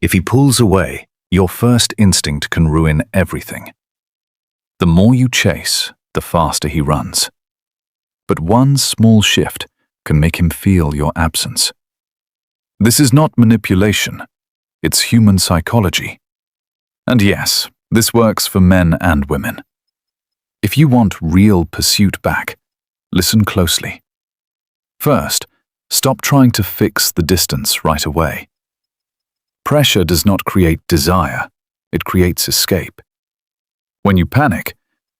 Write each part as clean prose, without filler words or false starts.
If he pulls away, your first instinct can ruin everything. The more you chase, the faster he runs. But one small shift can make him feel your absence. This is not manipulation, it's human psychology. And yes, this works for men and women. If you want real pursuit back, listen closely. First, stop trying to fix the distance right away. Pressure does not create desire, it creates escape. When you panic,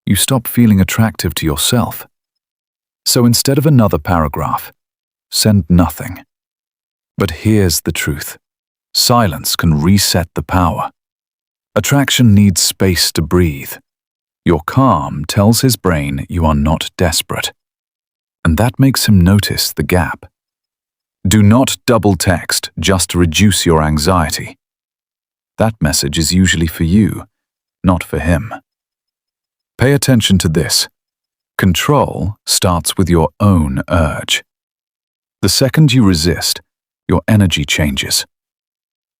you stop feeling attractive to yourself. So instead of another paragraph, send nothing. But here's the truth. Silence can reset the power. Attraction needs space to breathe. Your calm tells his brain you are not desperate. And that makes him notice the gap. Do not double text just to reduce your anxiety. That message is usually for you, not for him. Pay attention to this. Control starts with your own urge. The second you resist, your energy changes.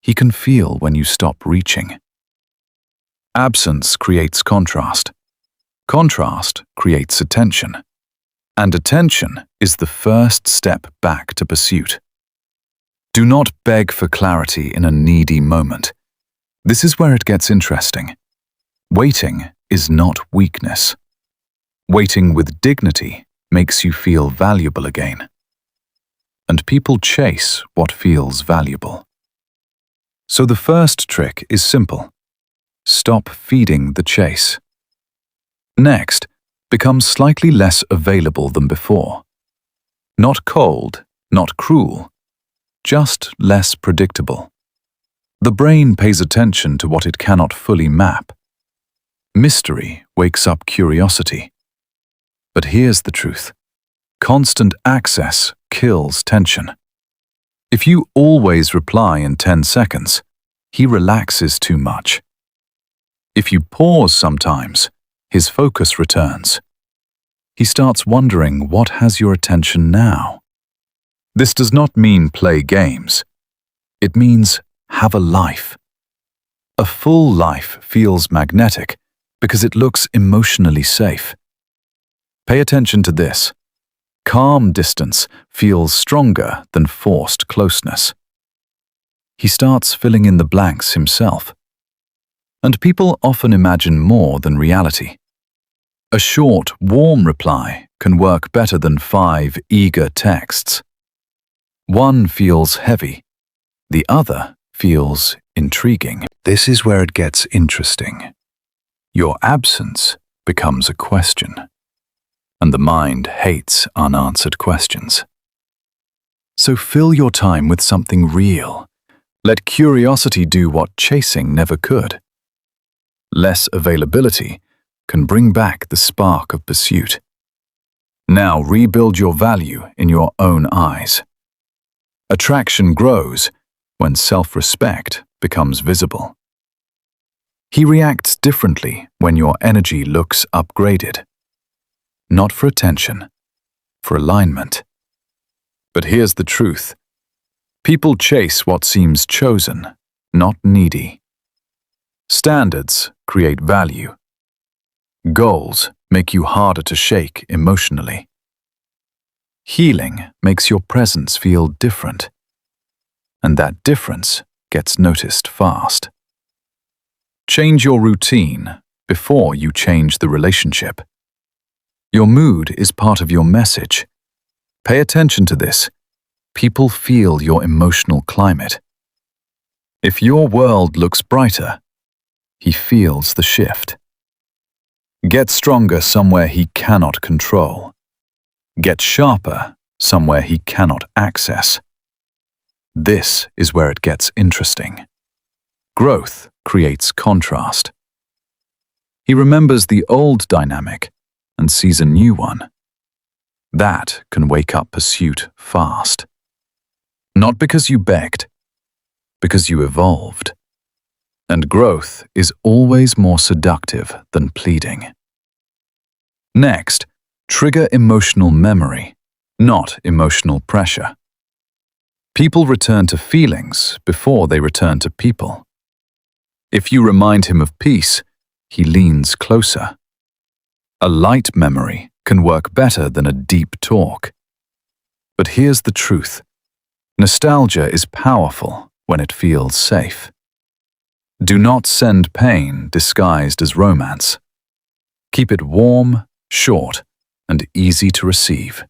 He can feel when you stop reaching. Absence creates contrast. Contrast creates attention. And attention is the first step back to pursuit. Do not beg for clarity in a needy moment. This is where it gets interesting. Waiting is not weakness. Waiting with dignity makes you feel valuable again. And people chase what feels valuable. So the first trick is simple. Stop feeding the chase. Next, become slightly less available than before. Not cold, not cruel, just less predictable. The brain pays attention to what it cannot fully map. Mystery wakes up curiosity. But here's the truth. Constant access kills tension. If you always reply in 10 seconds, he relaxes too much. If you pause sometimes, his focus returns. He starts wondering what has your attention now. This does not mean play games. It means have a life. A full life feels magnetic because it looks emotionally safe. Pay attention to this. Calm distance feels stronger than forced closeness. He starts filling in the blanks himself. And people often imagine more than reality. A short, warm reply can work better than 5 eager texts. One feels heavy, the other feels intriguing. This is where it gets interesting. Your absence becomes a question, and the mind hates unanswered questions. So fill your time with something real. Let curiosity do what chasing never could. Less availability can bring back the spark of pursuit. Now rebuild your value in your own eyes. Attraction grows when self-respect becomes visible. He reacts differently when your energy looks upgraded. Not for attention, for alignment. But here's the truth. People chase what seems chosen, not needy. Standards create value. Goals make you harder to shake emotionally. Healing makes your presence feel different. And that difference gets noticed fast. Change your routine before you change the relationship. Your mood is part of your message. Pay attention to this. People feel your emotional climate. If your world looks brighter, he feels the shift. Get stronger somewhere he cannot control. Get sharper somewhere he cannot access. This is where it gets interesting. Growth creates contrast. He remembers the old dynamic and sees a new one. That can wake up pursuit fast. Not because you begged, because you evolved. And growth is always more seductive than pleading. Next, trigger emotional memory, not emotional pressure. People return to feelings before they return to people. If you remind him of peace, he leans closer. A light memory can work better than a deep talk. But here's the truth. Nostalgia is powerful when it feels safe. Do not send pain disguised as romance. Keep it warm, short, and easy to receive.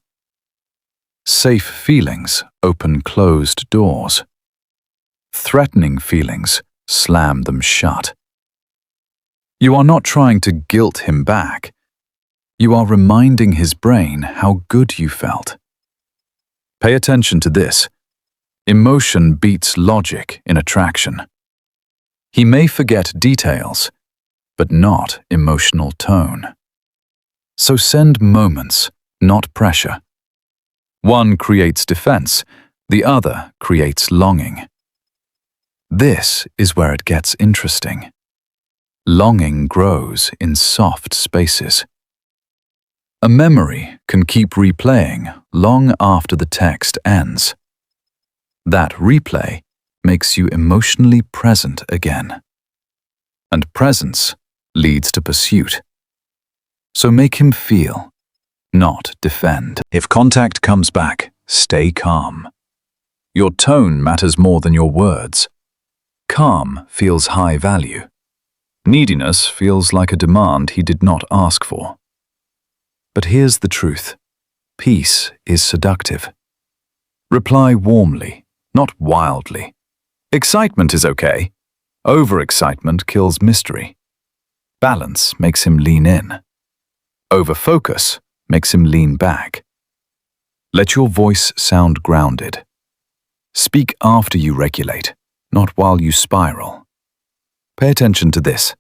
Safe feelings open closed doors. Threatening feelings slam them shut. You are not trying to guilt him back. You are reminding his brain how good you felt. Pay attention to this. Emotion beats logic in attraction. He may forget details, but not emotional tone. So send moments, not pressure. One creates defense, the other creates longing. This is where it gets interesting. Longing grows in soft spaces. A memory can keep replaying long after the text ends. That replay makes you emotionally present again. And presence leads to pursuit. So make him feel, not defend. If contact comes back, stay calm. Your tone matters more than your words. Calm feels high value. Neediness feels like a demand he did not ask for. But here's the truth. Peace is seductive. Reply warmly, not wildly. Excitement is okay. Overexcitement kills mystery. Balance makes him lean in. Overfocus makes him lean back. Let your voice sound grounded. Speak after you regulate, not while you spiral. Pay attention to this.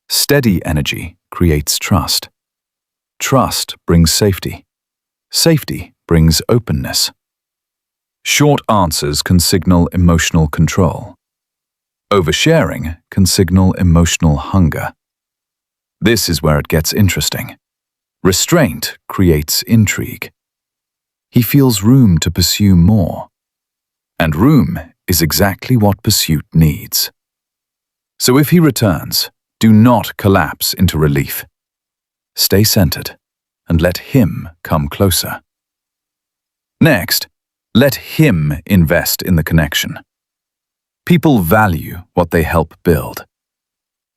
Steady energy creates trust. Trust brings safety. Safety brings openness. Short answers can signal emotional control. Oversharing can signal emotional hunger. This is where it gets interesting. Restraint creates intrigue. He feels room to pursue more. And room is exactly what pursuit needs. So if he returns, do not collapse into relief. Stay centered and let him come closer. Next, let him invest in the connection. People value what they help build.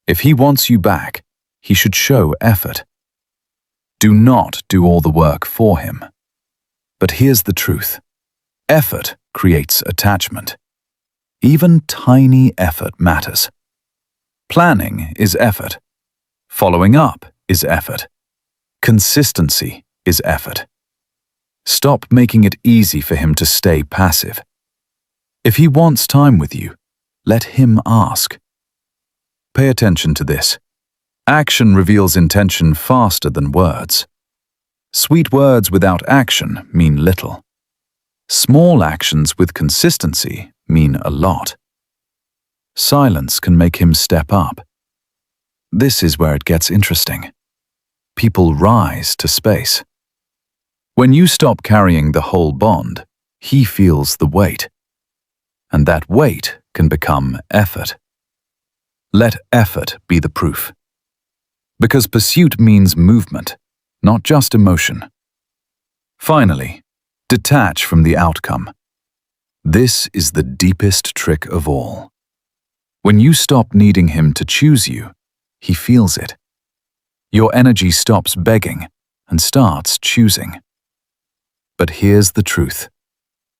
If he wants you back, he should show effort. Do not do all the work for him. But here's the truth. Effort creates attachment. Even tiny effort matters. Planning is effort. Following up is effort. Consistency is effort. Stop making it easy for him to stay passive. If he wants time with you, let him ask. Pay attention to this. Action reveals intention faster than words. Sweet words without action mean little. Small actions with consistency mean a lot. Silence can make him step up. This is where it gets interesting. People rise to space. When you stop carrying the whole bond, he feels the weight. And that weight can become effort. Let effort be the proof. Because pursuit means movement, not just emotion. Finally, detach from the outcome. This is the deepest trick of all. When you stop needing him to choose you, he feels it. Your energy stops begging and starts choosing. But here's the truth.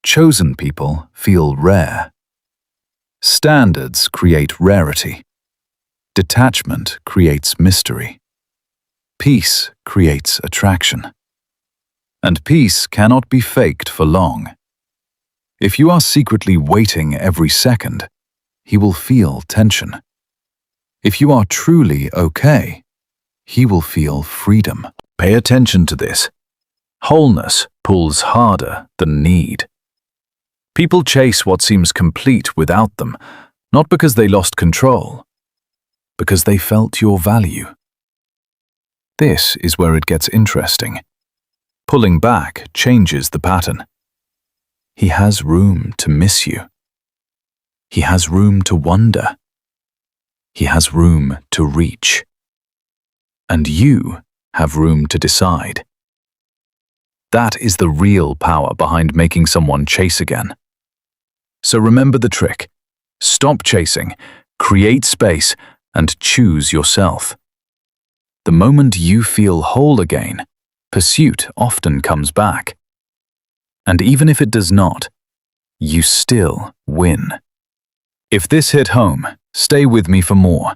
Chosen people feel rare. Standards create rarity. Detachment creates mystery. Peace creates attraction. And peace cannot be faked for long. If you are secretly waiting every second, he will feel tension. If you are truly okay, he will feel freedom. Pay attention to this. Wholeness pulls harder than need. People chase what seems complete without them, not because they lost control, because they felt your value. This is where it gets interesting. Pulling back changes the pattern. he has room to miss you. He has room to wonder. He has room to reach. And you have room to decide. That is the real power behind making someone chase again. So remember the trick. Stop chasing, create space, and choose yourself. The moment you feel whole again, pursuit often comes back. And even if it does not, you still win. If this hit home, stay with me for more,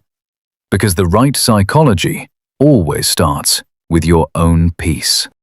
because the right psychology always starts with your own peace.